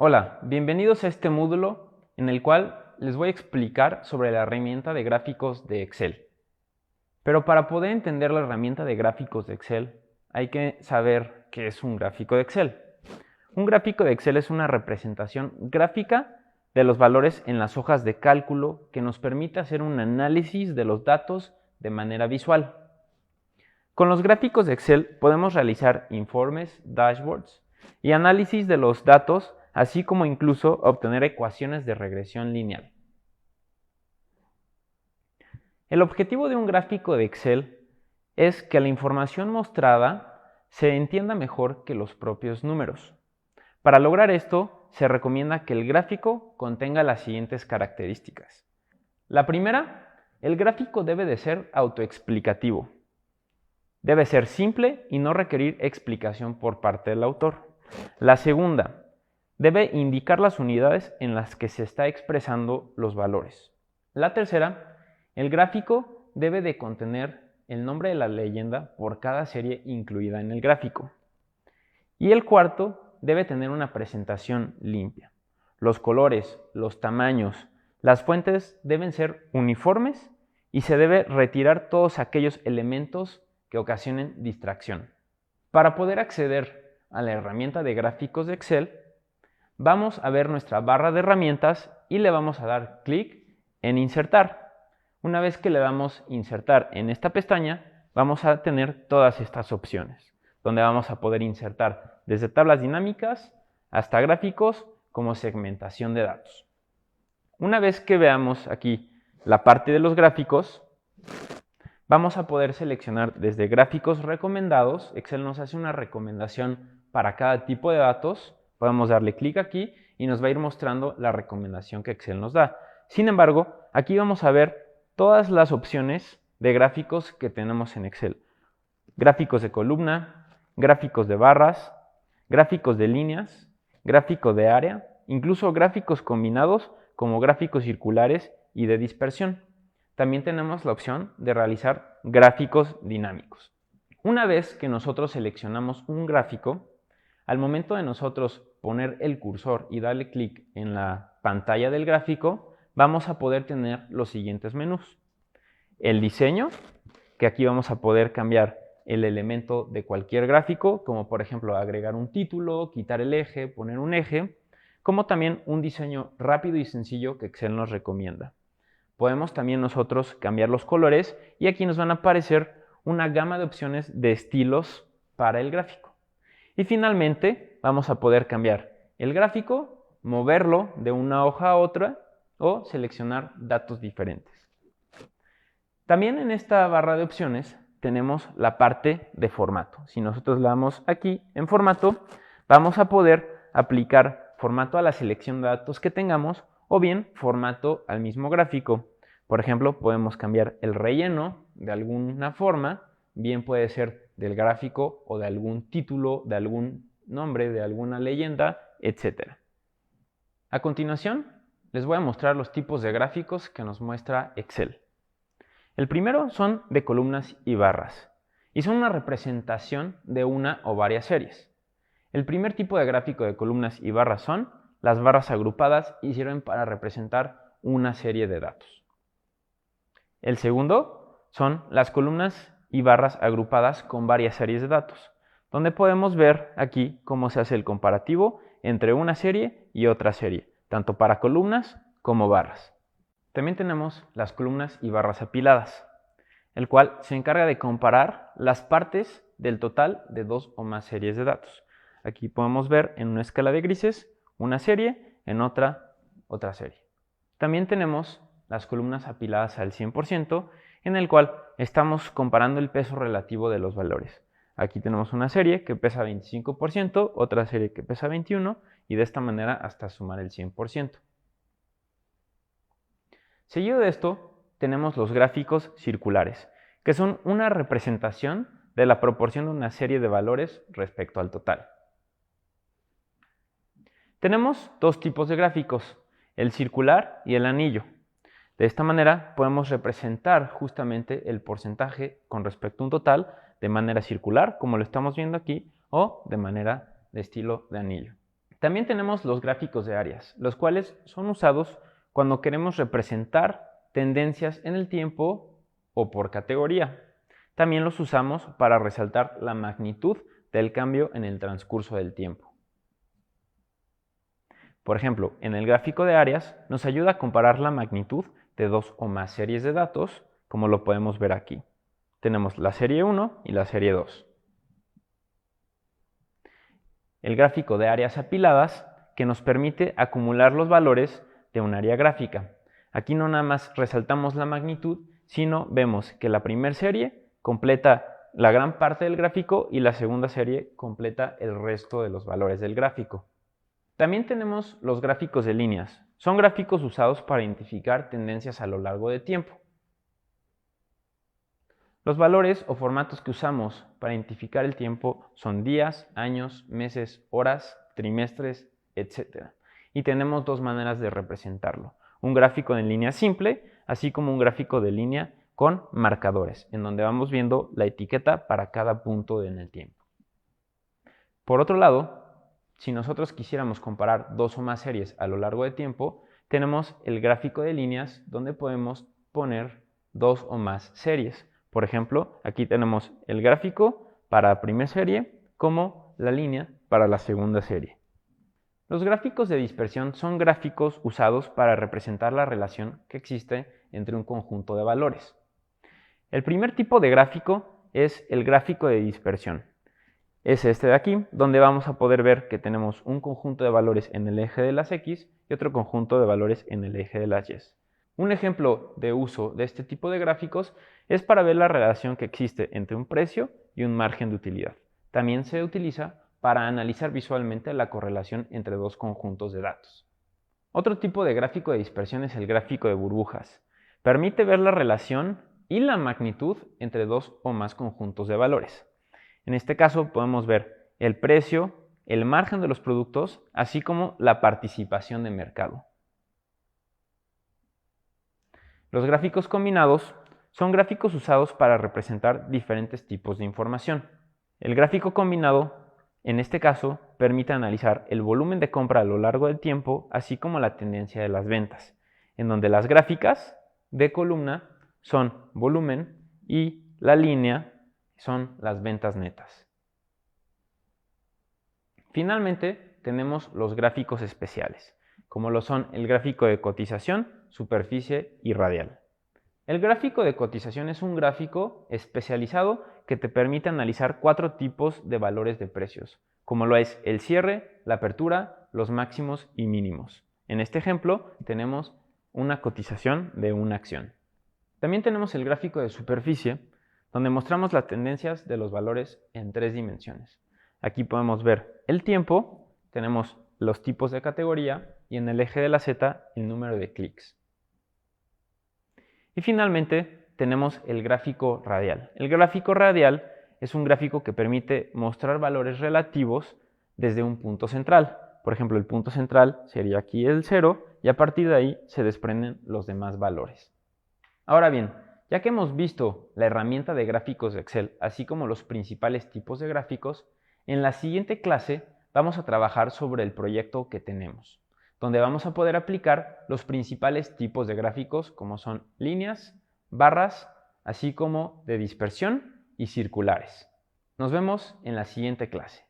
Hola, bienvenidos a este módulo en el cual les voy a explicar sobre la herramienta de gráficos de Excel. Pero para poder entender la herramienta de gráficos de Excel, hay que saber qué es un gráfico de Excel. Un gráfico de Excel es una representación gráfica de los valores en las hojas de cálculo que nos permite hacer un análisis de los datos de manera visual. Con los gráficos de Excel podemos realizar informes, dashboards y análisis de los datos, así como incluso obtener ecuaciones de regresión lineal. El objetivo de un gráfico de Excel es que la información mostrada se entienda mejor que los propios números. Para lograr esto, se recomienda que el gráfico contenga las siguientes características. La primera, el gráfico debe de ser autoexplicativo. Debe ser simple y no requerir explicación por parte del autor. La segunda, debe indicar las unidades en las que se está expresando los valores. La tercera, el gráfico debe de contener el nombre de la leyenda por cada serie incluida en el gráfico. Y el cuarto, debe tener una presentación limpia. Los colores, los tamaños, las fuentes deben ser uniformes y se debe retirar todos aquellos elementos que ocasionen distracción. Para poder acceder a la herramienta de gráficos de Excel, vamos a ver nuestra barra de herramientas y le vamos a dar clic en insertar. Una vez que le damos insertar en esta pestaña, vamos a tener todas estas opciones, donde vamos a poder insertar desde tablas dinámicas hasta gráficos como segmentación de datos. Una vez que veamos aquí la parte de los gráficos, vamos a poder seleccionar desde gráficos recomendados. Excel nos hace una recomendación para cada tipo de datos. Podemos darle clic aquí y nos va a ir mostrando la recomendación que Excel nos da. Sin embargo, aquí vamos a ver todas las opciones de gráficos que tenemos en Excel. Gráficos de columna, gráficos de barras, gráficos de líneas, gráfico de área, incluso gráficos combinados como gráficos circulares y de dispersión. También tenemos la opción de realizar gráficos dinámicos. Una vez que nosotros seleccionamos un gráfico, al momento de nosotros poner el cursor y darle clic en la pantalla del gráfico, vamos a poder tener los siguientes menús. El diseño, que aquí vamos a poder cambiar el elemento de cualquier gráfico, como por ejemplo agregar un título, quitar el eje, poner un eje, como también un diseño rápido y sencillo que Excel nos recomienda. Podemos también nosotros cambiar los colores y aquí nos van a aparecer una gama de opciones de estilos para el gráfico. Y finalmente vamos a poder cambiar el gráfico, moverlo de una hoja a otra o seleccionar datos diferentes. También en esta barra de opciones tenemos la parte de formato. Si nosotros le damos aquí en formato, vamos a poder aplicar formato a la selección de datos que tengamos o bien formato al mismo gráfico. Por ejemplo, podemos cambiar el relleno de alguna forma, bien puede ser del gráfico o de algún título, de algún nombre, de alguna leyenda, etc. A continuación, les voy a mostrar los tipos de gráficos que nos muestra Excel. El primero son de columnas y barras, y son una representación de una o varias series. El primer tipo de gráfico de columnas y barras son las barras agrupadas y sirven para representar una serie de datos. El segundo son las columnas y barras agrupadas con varias series de datos, donde podemos ver aquí cómo se hace el comparativo entre una serie y otra serie, tanto para columnas como barras. También tenemos las columnas y barras apiladas, el cual se encarga de comparar las partes del total de dos o más series de datos. Aquí podemos ver en una escala de grises una serie, en otra serie. También tenemos las columnas apiladas al 100%, en el cual estamos comparando el peso relativo de los valores. Aquí tenemos una serie que pesa 25%, otra serie que pesa 21% y de esta manera hasta sumar el 100%. Seguido de esto, tenemos los gráficos circulares, que son una representación de la proporción de una serie de valores respecto al total. Tenemos dos tipos de gráficos, el circular y el anillo. De esta manera podemos representar justamente el porcentaje con respecto a un total de manera circular, como lo estamos viendo aquí, o de manera de estilo de anillo. También tenemos los gráficos de áreas, los cuales son usados cuando queremos representar tendencias en el tiempo o por categoría. También los usamos para resaltar la magnitud del cambio en el transcurso del tiempo. Por ejemplo, en el gráfico de áreas nos ayuda a comparar la magnitud de dos o más series de datos, como lo podemos ver aquí. Tenemos la serie 1 y la serie 2. El gráfico de áreas apiladas, que nos permite acumular los valores de un área gráfica. Aquí no nada más resaltamos la magnitud, sino vemos que la primera serie completa la gran parte del gráfico y la segunda serie completa el resto de los valores del gráfico. También tenemos los gráficos de líneas. Son gráficos usados para identificar tendencias a lo largo de tiempo. Los valores o formatos que usamos para identificar el tiempo son días, años, meses, horas, trimestres, etc. Y tenemos dos maneras de representarlo. Un gráfico en línea simple, así como un gráfico de línea con marcadores, en donde vamos viendo la etiqueta para cada punto en el tiempo. Por otro lado, si nosotros quisiéramos comparar dos o más series a lo largo de tiempo, tenemos el gráfico de líneas donde podemos poner dos o más series. Por ejemplo, aquí tenemos el gráfico para la primera serie como la línea para la segunda serie. Los gráficos de dispersión son gráficos usados para representar la relación que existe entre un conjunto de valores. El primer tipo de gráfico es el gráfico de dispersión. Es este de aquí, donde vamos a poder ver que tenemos un conjunto de valores en el eje de las X y otro conjunto de valores en el eje de las Y. Un ejemplo de uso de este tipo de gráficos es para ver la relación que existe entre un precio y un margen de utilidad. También se utiliza para analizar visualmente la correlación entre dos conjuntos de datos. Otro tipo de gráfico de dispersión es el gráfico de burbujas. Permite ver la relación y la magnitud entre dos o más conjuntos de valores. En este caso podemos ver el precio, el margen de los productos, así como la participación de mercado. Los gráficos combinados son gráficos usados para representar diferentes tipos de información. El gráfico combinado, en este caso, permite analizar el volumen de compra a lo largo del tiempo, así como la tendencia de las ventas, en donde las gráficas de columna son volumen y la línea son las ventas netas. Finalmente, tenemos los gráficos especiales, como lo son el gráfico de cotización, superficie y radial. El gráfico de cotización es un gráfico especializado que te permite analizar 4 tipos de valores de precios, como lo es el cierre, la apertura, los máximos y mínimos. En este ejemplo tenemos una cotización de una acción. También tenemos el gráfico de superficie, donde mostramos las tendencias de los valores en 3 dimensiones. Aquí podemos ver el tiempo, tenemos los tipos de categoría y en el eje de la Z el número de clics. Y finalmente tenemos el gráfico radial. El gráfico radial es un gráfico que permite mostrar valores relativos desde un punto central. Por ejemplo, el punto central sería aquí el 0 y a partir de ahí se desprenden los demás valores. Ahora bien, ya que hemos visto la herramienta de gráficos de Excel, así como los principales tipos de gráficos, en la siguiente clase vamos a trabajar sobre el proyecto que tenemos, donde vamos a poder aplicar los principales tipos de gráficos como son líneas, barras, así como de dispersión y circulares. Nos vemos en la siguiente clase.